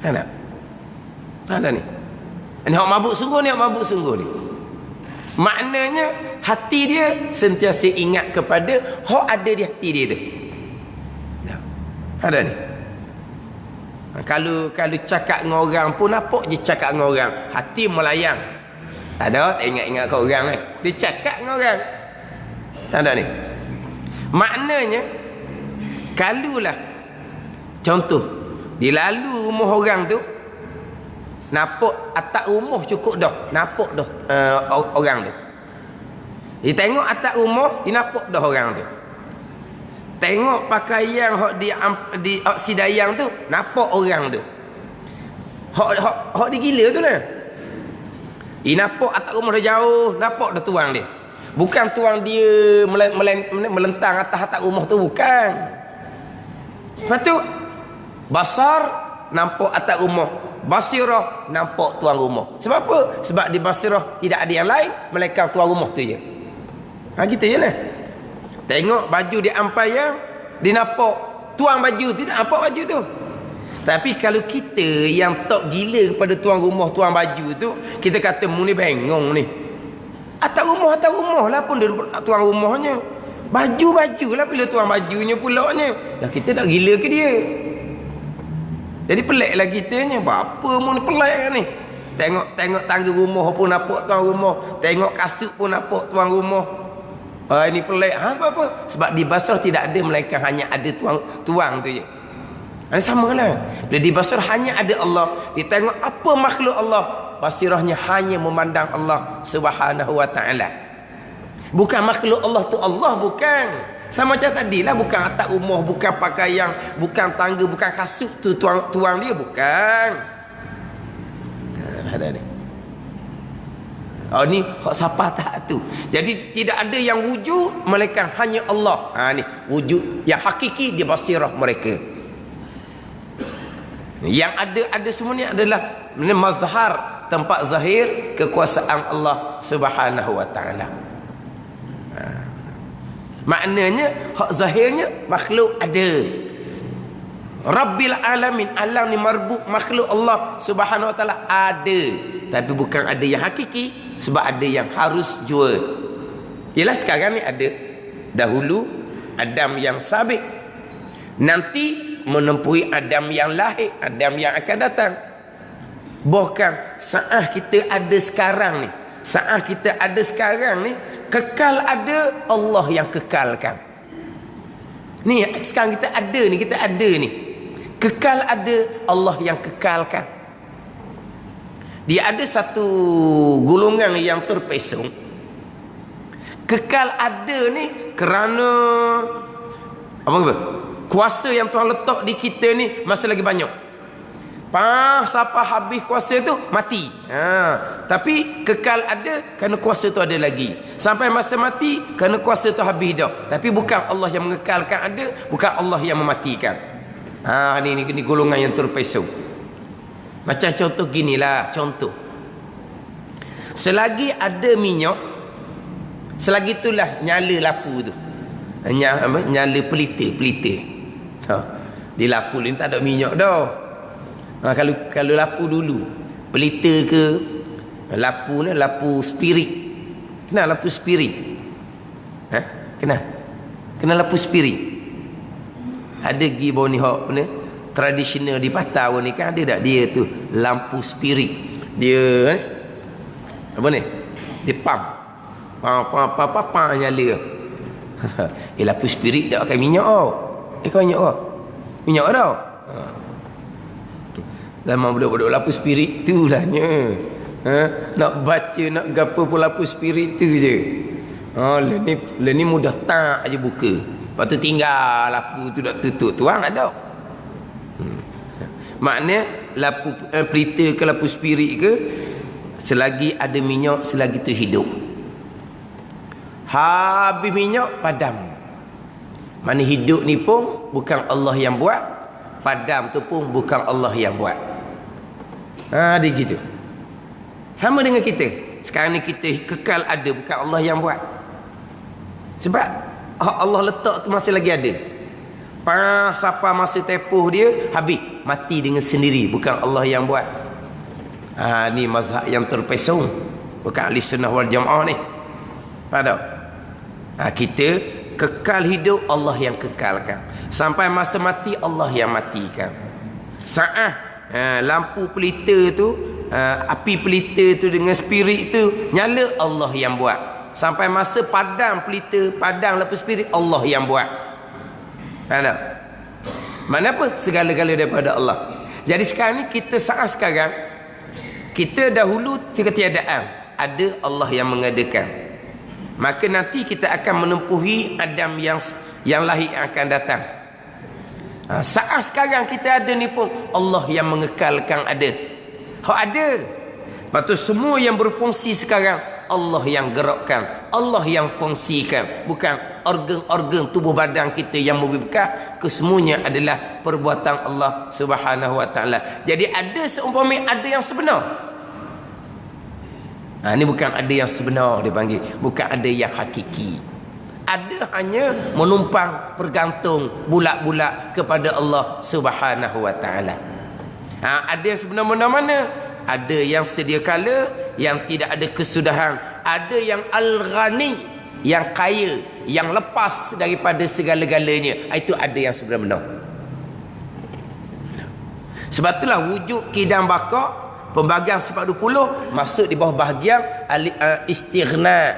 Ada ni. Ini hak mabuk sungguh ni, hak mabuk sungguh ni. Maknanya hati dia sentiasa ingat kepada hak ada di hati dia tu. Ada ni. Kalau cakap dengan orang pun nampak je cakap dengan orang, hati melayang. Tak ada, tak ingat-ingat ke orang ni. Dia cakap dengan orang. Tak ada ni. Maknanya kalulah contoh dia lalu rumah orang tu, nampak atas rumah cukup dah, nampak dah orang tu. Dia tengok atas rumah, dia nampak dah orang tu. Tengok pakaian hak di sidayang tu, nampak orang tu. Hak dia gila tu lah. Dia nampak atas rumah dah jauh, nampak dah tuang dia. Bukan tuang dia melentang atas rumah tu, bukan. Lepas tu basar nampak atas rumah, basirah nampak tuan rumah. Sebab apa? Sebab di basirah tidak ada yang lain melainkan tuan rumah tu je. Gitu je lah. Tengok baju dia ampayang, dia nampak tuan baju, tidak nampak baju tu. Tapi kalau kita yang tak gila kepada tuan rumah, tuan baju tu, kita kata mu ni bengong ni. Atas rumah lah pun dia tuan rumahnya. Baju lah bila tuan bajunya pulaknya. Dah kita dah gila ke dia? Jadi pelik lah kitanya. Apa mu ni pelik ni? Tengok tangga rumah pun nampak tuan rumah. Tengok kasut pun nampak tuan rumah. Ini pelik. Sebab apa? Sebab di basrah tidak ada melainkan hanya ada tuang tu je. Sama lah. Bila di basrah hanya ada Allah. Dia tengok apa makhluk Allah. Basirahnya hanya memandang Allah Subhanahu wa taala. Bukan makhluk Allah tu Allah, bukan. Sama macam tadilah, bukan atas rumah, bukan pakaian, bukan tangga, bukan kasut tu tuang dia, bukan. Ada ni. Ni hak siapa tak tu. Jadi tidak ada yang wujud melainkan hanya Allah. Ni wujud yang hakiki di basirah mereka. Yang ada semua ni adalah mazhar, tempat zahir kekuasaan Allah Subhanahu wa taala. Maknanya hak zahirnya makhluk ada. Rabbil alamin, alam ni marbuk, makhluk Allah Subhanahu wa taala ada. Tapi bukan ada yang hakiki, sebab ada yang harus jua. Ialah sekarang ni ada. Dahulu Adam yang sabit, nanti menempuhi Adam yang lahir, Adam yang akan datang. Bahkan saat kita ada sekarang ni, saat kita ada sekarang ni, kekal ada, Allah yang kekalkan. Ni sekarang kita ada ni, kekal ada, Allah yang kekalkan. Dia ada satu golongan yang terpesong. Kekal ada ni kerana apa? Kuasa yang Tuhan letak di kita ni masih lagi banyak. Siapa habis kuasa tu mati. Tapi kekal ada kerana kuasa tu ada lagi. Sampai masa mati kerana kuasa tu habis dah. Tapi bukan Allah yang mengekalkan ada, bukan Allah yang mematikan. Ni golongan yang terpesong. Macam contoh ginilah, contoh. Selagi ada minyak, selagi itulah nyala lapu tu. Nyala pelita. Di lapu ni tak ada minyak dah. Kalau lapu dulu, pelita ke lapu ni, lapu spirit. Kenal lapu spirit? Kenal lapu spirit? Ada gi bawah ni hok ni tradisional di Patau ni kan, ada tak dia tu lampu spirit. Dia apa ni? Dia pam nyala. Lampu spirit tak pakai minyak kau minyak minyak dah. Lama budak-budak lampu spirit tu lahnya. Nak baca, nak gapo pun lampu spirit tu je. Lah ni mudah tak aja buka. Lepas tu tinggal lampu tu dak tutup. Tuang ada. Maknanya lampu pelita ke lampu spirit ke, selagi ada minyak, selagi tu hidup. Habis minyak, padam. Mana hidup ni pun bukan Allah yang buat, padam tu pun bukan Allah yang buat. Dia gitu. Sama dengan kita. Sekarang ni kita kekal ada, bukan Allah yang buat. Sebab Allah letak tu masih lagi ada. Siapa masa tepuh dia habis, mati dengan sendiri, bukan Allah yang buat. Ni mazhab yang terpesong, bukan ahli sunnah wal jamaah ni. Faham? Kita kekal hidup, Allah yang kekalkan. Sampai masa mati, Allah yang matikan. Lampu pelita tu, api pelita tu dengan spirit tu nyala, Allah yang buat. Sampai masa padam pelita, padam lampu spirit, Allah yang buat. Faham tak? Mana apa? Segala-gala daripada Allah. Jadi sekarang ni kita sekarang kita dahulu ketiadaan, ada Allah yang mengadakan. Maka nanti kita akan menempuhi Adam yang lahir akan datang. Saat sekarang kita ada ni pun Allah yang mengekalkan ada. Ada. Lepas tu semua yang berfungsi sekarang Allah yang gerakkan, Allah yang fungsikan, bukan organ-organ tubuh badan kita yang berbekas. Kesemuanya adalah perbuatan Allah Subhanahu wa taala. Jadi ada seumpama ada yang sebenar. Ini bukan ada yang sebenar dipanggil, bukan ada yang hakiki. Ada hanya menumpang, bergantung bulat-bulat kepada Allah Subhanahu wa taala. Ada yang sebenar-benar mana? Ada yang sedia kala, yang tidak ada kesudahan. Ada yang al-ghani, yang kaya, yang lepas daripada segala-galanya. Itu ada yang sebenar-benar. Sebab itulah wujud kidam bakar, pembagian sifat 20 masuk di bawah bahagian istighna.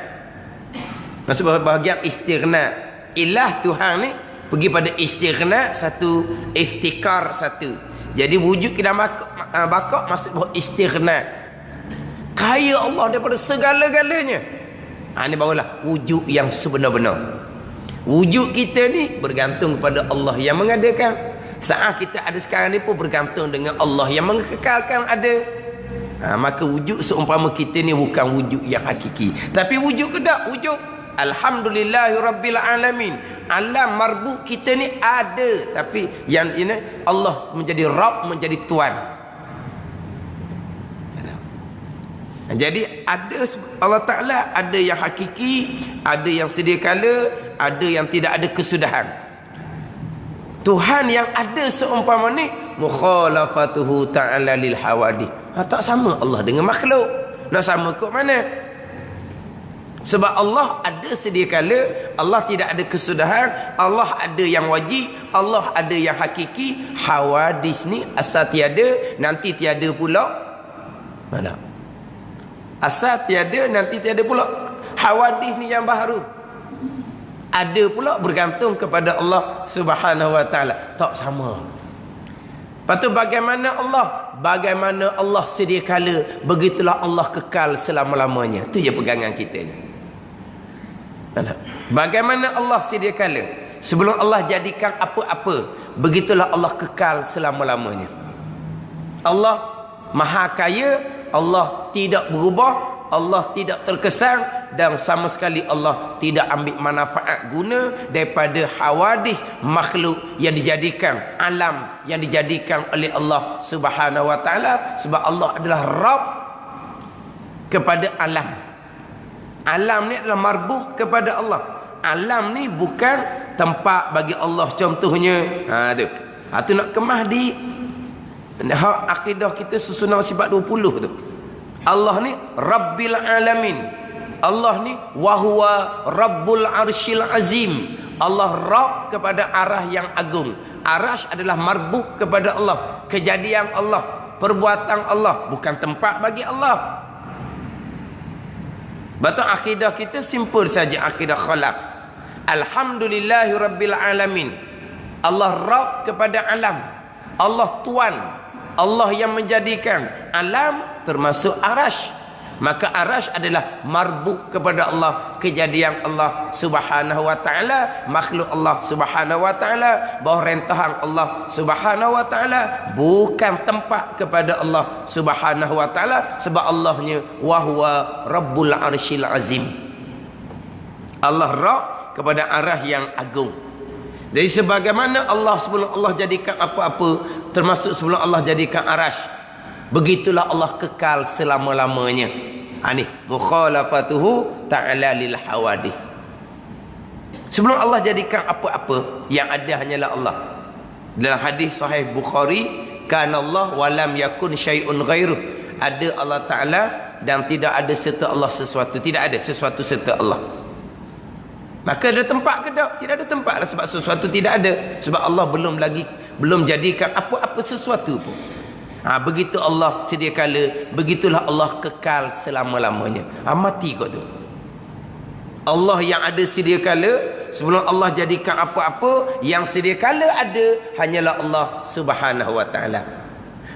Masuk bawah bahagian istighna. Ilah Tuhan ni pergi pada istighna satu, iftikar satu. Jadi wujud kidam bakar masuk bawah istighna. Kaya Allah daripada segala-galanya. Ini barulah wujud yang sebenar-benar. Wujud kita ni bergantung kepada Allah yang mengadakan. Saat kita ada sekarang ni pun bergantung dengan Allah yang mengekalkan ada. Maka wujud seumpama kita ni bukan wujud yang hakiki. Tapi wujud ke tak? Wujud. Alhamdulillahirrabbilalamin. Alam marbuk kita ni ada. Tapi yang ini Allah menjadi Rabb, menjadi Tuan. Jadi ada Allah Ta'ala, ada yang hakiki, ada yang sedia kala, ada yang tidak ada kesudahan. Tuhan yang ada seumpama ni mukhalafatuhu ta'ala lil hawadith. Tak sama Allah dengan makhluk. Nak sama kok mana? Sebab Allah ada sedia kala, Allah tidak ada kesudahan, Allah ada yang wajib, Allah ada yang hakiki. Hawadis ni asal tiada, nanti tiada pula. Mana? Asal tiada, nanti tiada pula. Hawadis ni yang baru. Ada pula bergantung kepada Allah Subhanahu wa taala. Tak sama. Lepas tu bagaimana Allah? Bagaimana Allah sedia kala, begitulah Allah kekal selama-lamanya. Itu je pegangan kita ni. Bagaimana Allah sedia kala, sebelum Allah jadikan apa-apa, begitulah Allah kekal selama-lamanya. Allah maha kaya, Allah tidak berubah, Allah tidak terkesan, dan sama sekali Allah tidak ambil manfaat guna daripada hawadis makhluk yang dijadikan, alam yang dijadikan oleh Allah Subhanahu wa taala, sebab Allah adalah Rabb kepada alam. Alam ni adalah marbuh kepada Allah. Alam ni bukan tempat bagi Allah, contohnya tu nak kemah di akidah kita susunan sifat 20 tu. Allah ni Rabbil Alamin, Allah ni wahuwa Rabbul Arshil Azim. Allah Rabb kepada arah yang agung. Arash adalah marbuh kepada Allah, kejadian Allah, perbuatan Allah, bukan tempat bagi Allah. Betul, akidah kita simple saja, akidah khalaq. Alhamdulillahi Rabbil Alamin. Allah Rabb kepada alam. Allah Tuan, Allah yang menjadikan alam termasuk arash. Maka arash adalah marbuk kepada Allah, kejadian Allah Subhanahu wa taala, makhluk Allah Subhanahu wa taala, bawah rentahan Allah Subhanahu wa taala, bukan tempat kepada Allah Subhanahu wa taala, sebab Allahnya wa huwa Rabbul Arshil Azim. Allah Rabb kepada arah yang agung. Jadi sebagaimana Allah sebelum Allah jadikan apa-apa, termasuk sebelum Allah jadikan arash, begitulah Allah kekal selama-lamanya. Ni mukhalafatuhu ta'ala lil hawadith. Sebelum Allah jadikan apa-apa, yang ada hanyalah Allah. Dalam hadis sahih Bukhari, kana Allah wa lam yakun syai'un ghairuh. Ada Allah Ta'ala dan tidak ada serta Allah sesuatu. Tidak ada sesuatu serta Allah. Maka ada tempat ke tak? Tidak ada tempat lah, sebab sesuatu tidak ada. Sebab Allah belum jadikan apa-apa sesuatu pun. Begitu Allah sedia kala, begitulah Allah kekal selama-lamanya. Mati kau tu. Allah yang ada sedia kala, sebelum Allah jadikan apa-apa, yang sedia kala ada hanyalah Allah Subhanahu wa taala.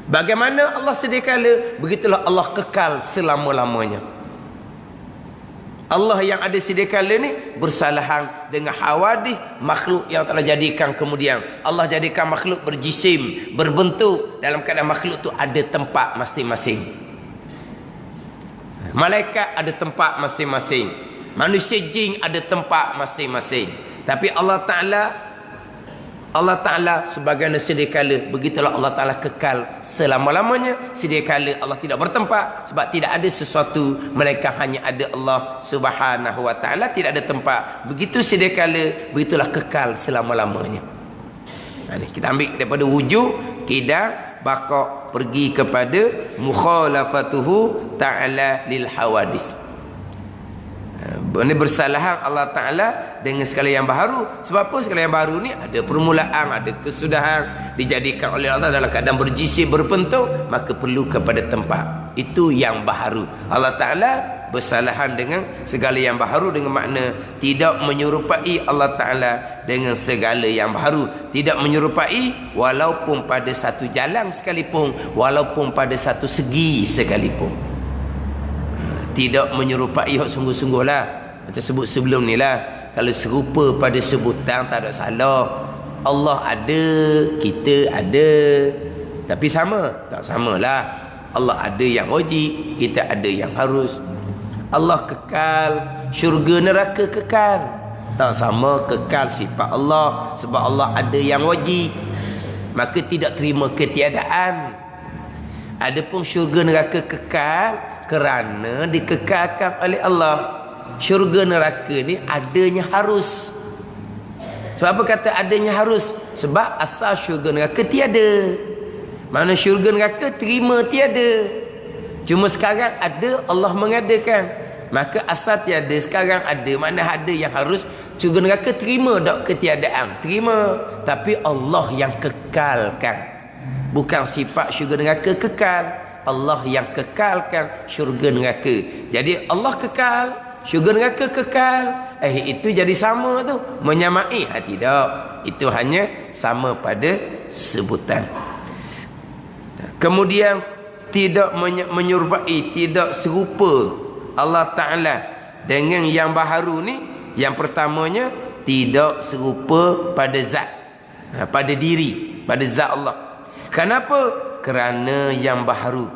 Bagaimana Allah sedia kala, begitulah Allah kekal selama-lamanya. Allah yang ada sedia kala ni bersalahan dengan hawadis makhluk yang telah jadikan kemudian. Allah jadikan makhluk berjisim, berbentuk, dalam keadaan makhluk tu ada tempat masing-masing. Malaikat ada tempat masing-masing, manusia jin ada tempat masing-masing. Tapi Allah Ta'ala sebagaimana sedia kala, begitulah Allah Ta'ala kekal selama-lamanya. Sedia kala Allah tidak bertempat, sebab tidak ada sesuatu melainkan hanya ada Allah Subhanahu wa Ta'ala, tidak ada tempat. Begitu sedia kala, begitulah kekal selama-lamanya. Ni kita ambil daripada wujud kidang baqa, pergi kepada mukhalafatuhu ta'ala lil hawadis. Ini bersalahan Allah Ta'ala dengan segala yang baharu. Sebab apa? Segala yang baharu ni ada permulaan, ada kesudahan, dijadikan oleh Allah dalam keadaan berjisim, berbentuk, maka perlu kepada tempat. Itu yang baharu. Allah Ta'ala bersalahan dengan segala yang baharu, dengan makna tidak menyerupai Allah Ta'ala dengan segala yang baharu. Tidak menyerupai walaupun pada satu jalan sekalipun, walaupun pada satu segi sekalipun. Tidak menyerupai sungguh-sungguh lah. Macam sebut sebelum ni lah, kalau serupa pada sebutan tak ada salah. Allah ada, kita ada, tapi sama? Tak samalah. Allah ada yang wajib, kita ada yang harus. Allah kekal, syurga neraka kekal. Tak sama kekal sifat Allah, sebab Allah ada yang wajib, maka tidak terima ketiadaan. Adapun syurga neraka kekal kerana dikekalkan oleh Allah. Syurga neraka ni adanya harus. Sebab apa kata adanya harus? Sebab asal syurga neraka tiada. Mana syurga neraka terima tiada. Cuma sekarang ada, Allah mengadakan. Maka asal tiada, sekarang ada. Mana ada yang harus. Syurga neraka terima tak ketiadaan? Terima. Tapi Allah yang kekalkan. Bukan sifat syurga neraka kekal. Allah yang kekalkan syurga neraka. Jadi Allah kekal, syurga neraka kekal. Itu jadi sama tu, menyamai? Tidak. Itu hanya sama pada sebutan. Kemudian tidak menyerupai, tidak serupa Allah Ta'ala dengan yang baharu ni. Yang pertamanya, tidak serupa pada zat, pada diri, pada zat Allah. Kenapa? Kerana yang baharu.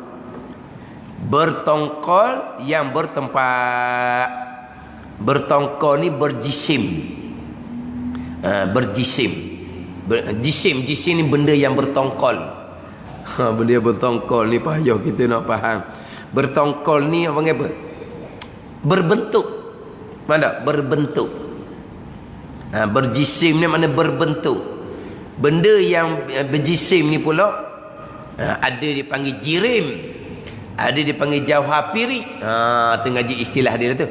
Bertongkol yang bertempat. Bertongkol ni berjisim. Berjisim. Jisim ni benda yang bertongkol. Benda yang bertongkol ni payah kita nak faham. Bertongkol ni apa apa? Berbentuk. Mana? Berbentuk. Berjisim ni mana berbentuk. Benda yang berjisim ni pula ada dipanggil jirim, ada dipanggil jauhapiri. Tu ngaji istilah dia tu.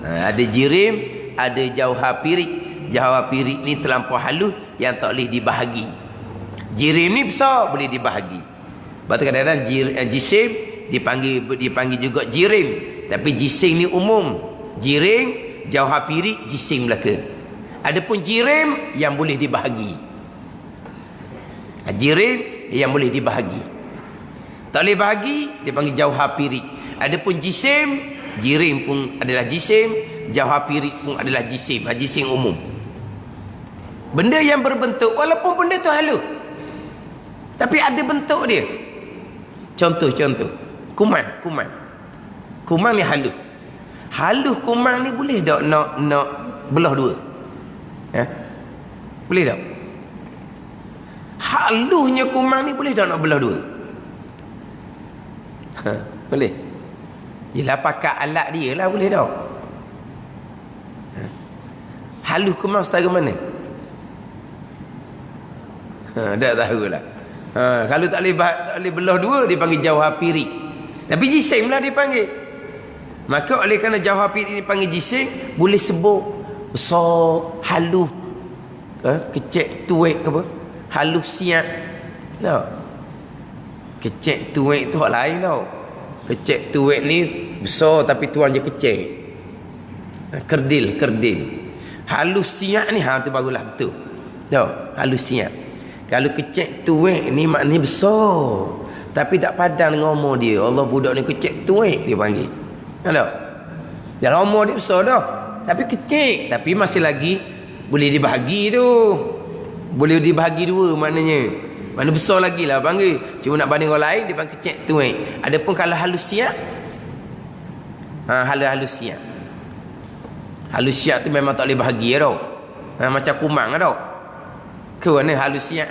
Ada jirim, ada jauhapiri. Jauhapiri ni terlampau halus yang tak boleh dibahagi. Jirim ni besar, boleh dibahagi. Sebab tu kadang-kadang jisim dipanggil juga jirim. Tapi jisim ni umum. Jirim, jauhapiri, jisim belaka. Adapun jirim yang boleh dibahagi. Jirim yang boleh dibahagi. Tak boleh bahagi, dipanggil jauhapiri. Adapun jisim, jirim pun adalah jisim, jauhapiri pun adalah jisim. Jisim umum. Benda yang berbentuk, walaupun benda tu halus, tapi ada bentuk dia. Contoh. Kuman ni halus. Halus kuman ni boleh tak nak belah dua? Boleh tak? Halusnya kuman ni boleh tak nak belah dua? Boleh. Yelah pakai alat dia lah, boleh tak? Halus kuman setara mana? Tak tahulah. Kalau tak boleh belah dua, dipanggil jauhapiri. Tapi jisim lah dipanggil. Maka oleh kerana jauhapiri dipanggil jisim, boleh sebut besar, halus, kecil, tuik apa? Halus siap. Tak? Kecil, tuik tu hak lain tau. Kecil, tuik ni besar tapi tuan je kecil. Kerdil. Halus siap ni, tu barulah betul. Tak? Halus siap. Kalau kecil tuik ni maknanya besar, tapi tak padan dengan umur dia. Allah, budak ni kecil tuik dia panggil. Tak? Dan umur dia besar dah, tapi kecil, tapi masih lagi boleh dibahagi tu. Boleh dibahagi dua maknanya. Mana besar lagi lah panggil. Cuma nak banding orang lain, dia panggil kecil tuik. Adapun kalau halus siap, halus siap. Halus siap tu memang tak boleh bahagi tau. Macam kumang tau. Ke mana halus siap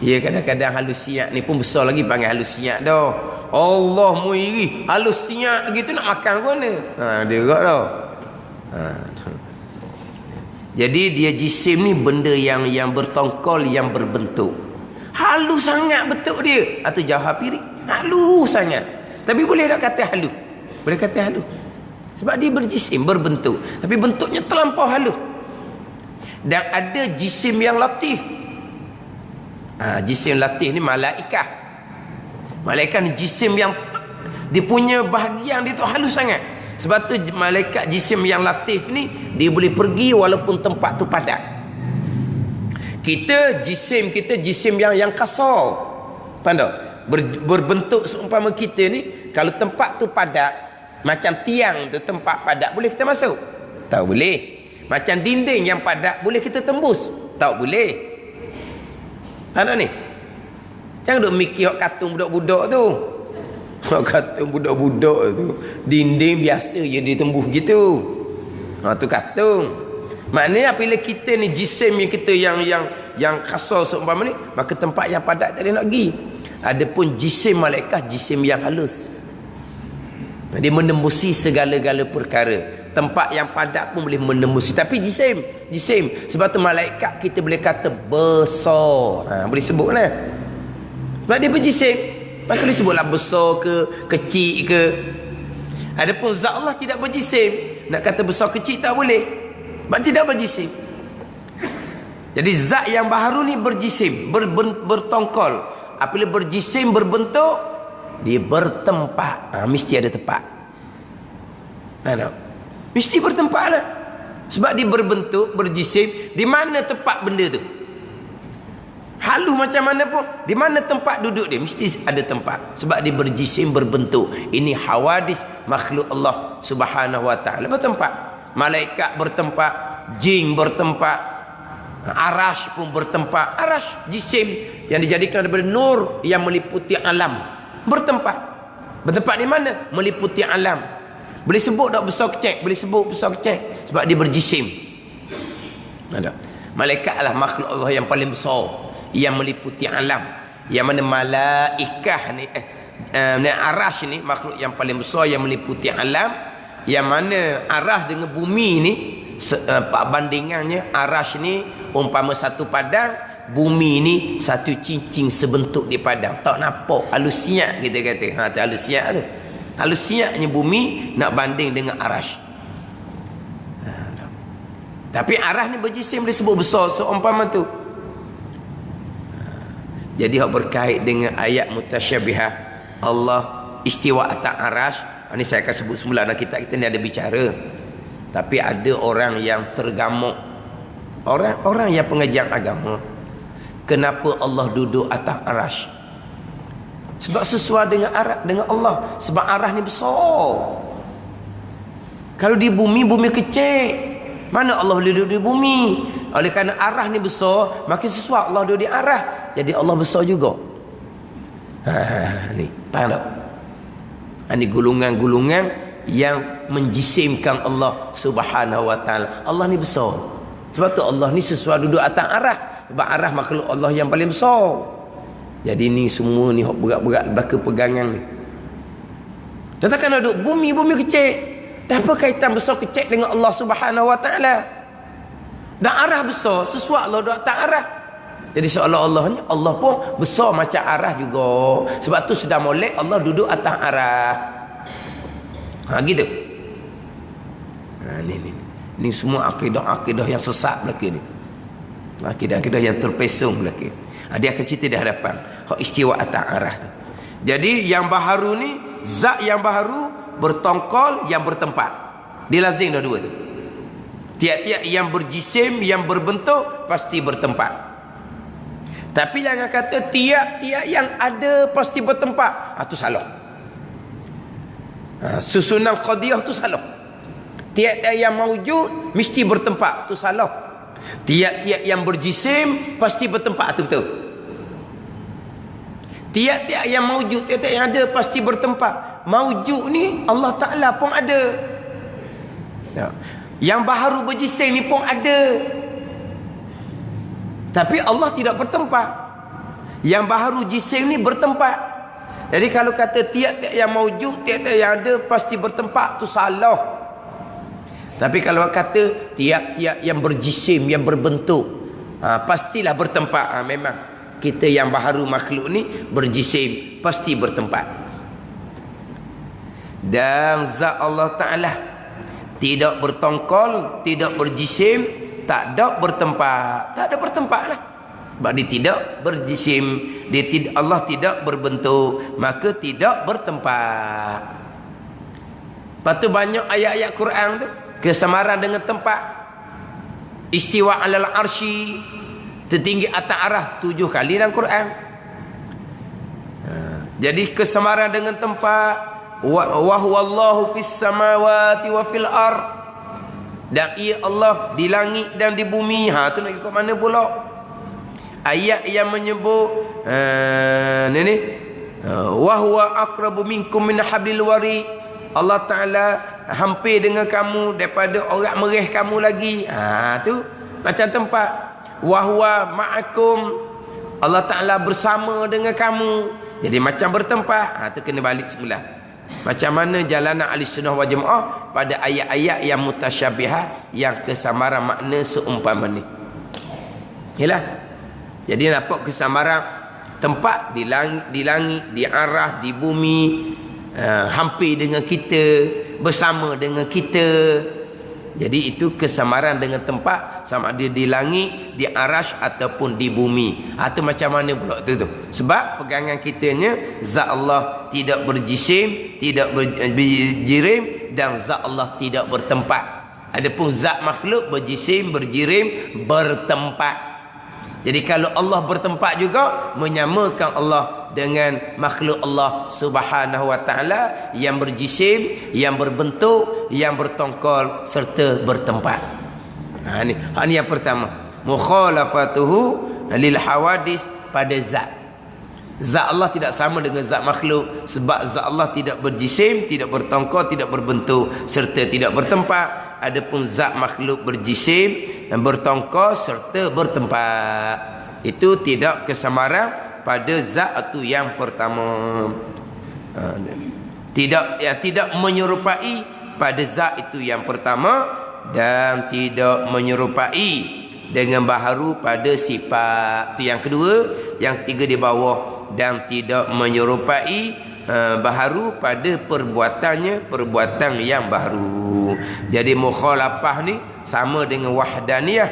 Ya, kadang-kadang halus siap ni pun besar lagi panggil halus siap dah. Allah muiri halus siap gitu nak makan ke mana? Dia gerak dah. Jadi dia jisim ni benda yang bertongkol, yang berbentuk. Halus sangat bentuk dia. Atau jauhapiri, halus sangat. Tapi boleh tak kata halus? Boleh kata halus. Sebab dia berjisim, berbentuk. Tapi bentuknya terlampau halus. Dan ada jisim yang latif. Jisim latif ni malaikah. Malaikat ni jisim yang dia punya bahagian dia tu halus sangat. Sebab tu malaikat jisim yang latif ni dia boleh pergi walaupun tempat tu padat. Kita jisim yang kasar. Faham tak? Berbentuk seumpama kita ni, kalau tempat tu padat, macam tiang tu tempat padat, boleh kita masuk? Tak boleh. Macam dinding yang padat, boleh kita tembus? Tak boleh. Faham tak ni? Jangan duk mikir kartun budak-budak tu. Kartun budak-budak tu, dinding biasa je dia tembus gitu. Tu kartun. Maknanya apabila kita ni jisim yang kita yang kasar seumpama ni, maka tempat yang padat tak boleh nak pergi. Adapun jisim malaikat, jisim yang halus. Dia menembusi segala-gala perkara. Tempat yang padat pun boleh menembusi. Tapi jisim. Sebab tu malaikat kita boleh kata besar. Boleh sebut lah. Sebab dia berjisim. Maka dia sebutlah besar ke, kecil ke. Adapun zat Allah tidak berjisim. Nak kata besar kecil tak boleh. Sebab tidak berjisim. Jadi zat yang baharu ni berjisim, bertongkol. Apabila berjisim, berbentuk, dia bertempat. Mesti ada tempat. Mesti bertempat lah. Sebab dia berbentuk, berjisim. Di mana tempat benda tu? Halus macam mana pun, di mana tempat duduk dia, mesti ada tempat. Sebab dia berjisim, berbentuk. Ini hawadis makhluk Allah Subhanahu wa ta'ala bertempat. Malaikat bertempat, jin bertempat, Arash pun bertempat. Arash jisim yang dijadikan daripada nur yang meliputi alam. Bertempat. Bertempat di mana? Meliputi alam. Boleh sebut tak besar kecil? Boleh sebut besar kecil. Sebab dia berjisim. Ada. Malaikat adalah makhluk Allah yang paling besar, yang meliputi alam. Yang mana malaikah ni arash ni makhluk yang paling besar yang meliputi alam. Yang mana arash dengan bumi ni bandingannya, arash ni umpama satu padang, bumi ni satu cincin sebentuk di padang. Tak nampak halus siap kita kata. Tu halus siap tu. Halus siapnya bumi nak banding dengan arash. Tapi arash ni berjisim disebut besar seumpama tu. Jadi hak berkait dengan ayat mutasyabihah, Allah istiwa atas arash. Ini saya akan sebut semula dalam kitab kita ni ada bicara. Tapi ada orang yang tergamuk, orang yang pengajian agama, kenapa Allah duduk atas arash? Sebab sesuai dengan Allah. Sebab arash ni besar. Kalau di bumi, bumi kecil. Mana Allah boleh duduk di bumi? Oleh kerana arash ni besar, maka sesuai Allah duduk di arash. Jadi Allah besar juga. Ni, faham tak? Ini gulungan-gulungan yang menjisimkan Allah Subhanahu wa taala. Allah ni besar. Sebab tu Allah ni sesuai duduk atas arash. Sebab arash makhluk Allah yang paling besar. Jadi ni semua ni berat-berat baka pegangan ni. Katakan duduk bumi kecil. Dah apa kaitan besar kecil dengan Allah Subhanahu wa taala? Dan arash besar sesuai Allah duduk atas arash. Jadi seolah-olahnya Allah pun besar macam arash juga. Sebab tu sedang molek Allah duduk atas arash. Gitu. Ni semua akidah-akidah yang sesat belaka ni. Akidah-akidah yang terpesong belaka. Dia akan cerita di hadapan hak istiwa atas arash tu. Jadi yang baharu ni, zat yang baharu bertongkol yang bertempat. Dia lazim dah dua tu. Tiap-tiap yang berjisim, yang berbentuk pasti bertempat. Tapi jangan kata tiap-tiap yang ada pasti bertempat. Itu salah. Susunan qadiyah tu salah. Tiap-tiap yang mawujud mesti bertempat. Itu salah. Tiap-tiap yang berjisim pasti bertempat. Itu betul. Tiap-tiap yang mawujud, tiap-tiap yang ada pasti bertempat. Mawujud ni Allah Ta'ala pun ada. Yang baharu berjisim ni pun ada. Tapi Allah tidak bertempat. Yang baharu jisim ni bertempat. Jadi kalau kata tiap-tiap yang mawujud, tiap-tiap yang ada pasti bertempat, tu salah. Tapi kalau kata tiap-tiap yang berjisim, yang berbentuk, pastilah bertempat. Memang kita yang baharu makhluk ni berjisim, pasti bertempat. Dan zat Allah Ta'ala tidak bertongkol, tidak berjisim, tak ada bertempat. Tak ada bertempat lah. Sebab dia tidak berjisim, Allah tidak berbentuk, maka tidak bertempat. Lepas tu banyak ayat-ayat Quran tu kesamaran dengan tempat. Istiwa alal arsy, tertinggi atas arah 7 kali dalam Quran. Jadi kesamaran dengan tempat. Wa huwallahu fis samawati wa fil ard. Dan ia Allah di langit dan di bumi. Tu nak ikut mana pula? Ayat yang menyebut wa huwa aqrabu minkum min hablil warid. Allah Ta'ala hampir dengan kamu daripada orang merih kamu lagi. Tu macam tempat. Wa huwa ma'akum. Allah Ta'ala bersama dengan kamu. Jadi macam bertempat. Tu kena balik semula. Macam mana jalanan ahli sunnah wal jamaah pada ayat-ayat yang mutasyabihah, yang kesamaran makna seumpama ni. Yalah. Jadi nampak kesamaran tempat di langit, di arah, di bumi, hampir dengan kita, bersama dengan kita. Jadi itu kesamaran dengan tempat, sama ada di langit, di arash ataupun di bumi. Itu macam mana pula tu? Sebab pegangan kitanya zat Allah tidak berjisim, tidak berjirim, dan zat Allah tidak bertempat. Adapun zat makhluk berjisim, berjirim, bertempat. Jadi kalau Allah bertempat juga, menyamakan Allah dengan makhluk Allah Subhanahu wa taala yang berjisim, yang berbentuk, yang bertongkol serta bertempat. Ini yang pertama. Mukhalafatuhu lil hawadis, pada zat. Zat Allah tidak sama dengan zat makhluk, sebab zat Allah tidak berjisim, tidak bertongkol, tidak berbentuk serta tidak bertempat. Adapun zat makhluk berjisim dan bertongkol serta bertempat. Itu tidak kesamaran pada zat itu yang pertama. Tidak menyerupai pada zat itu yang pertama, dan tidak menyerupai dengan baharu pada sifat. Itu yang kedua. Yang tiga di bawah, dan tidak menyerupai baharu pada perbuatannya, perbuatan yang baharu. Jadi mukhalafah ni sama dengan wahdaniyah.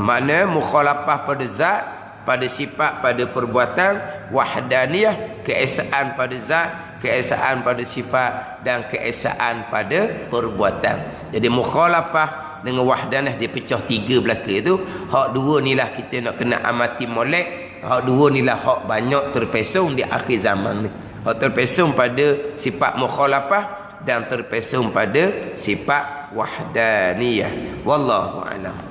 Makna mukhalafah pada zat, pada sifat, pada perbuatan. Wahdaniyah keesaan pada zat, keesaan pada sifat, dan keesaan pada perbuatan. Jadi mukhalafah dengan wahdanah dia pecah tiga belaka tu. Hak dua ni lah kita nak kena amati molek. Hak dua ni lah hak banyak terpesong di akhir zaman ni. Hak terpesong pada sifat mukhalafah dan terpesong pada sifat wahdaniyah. Wallahu a'lam.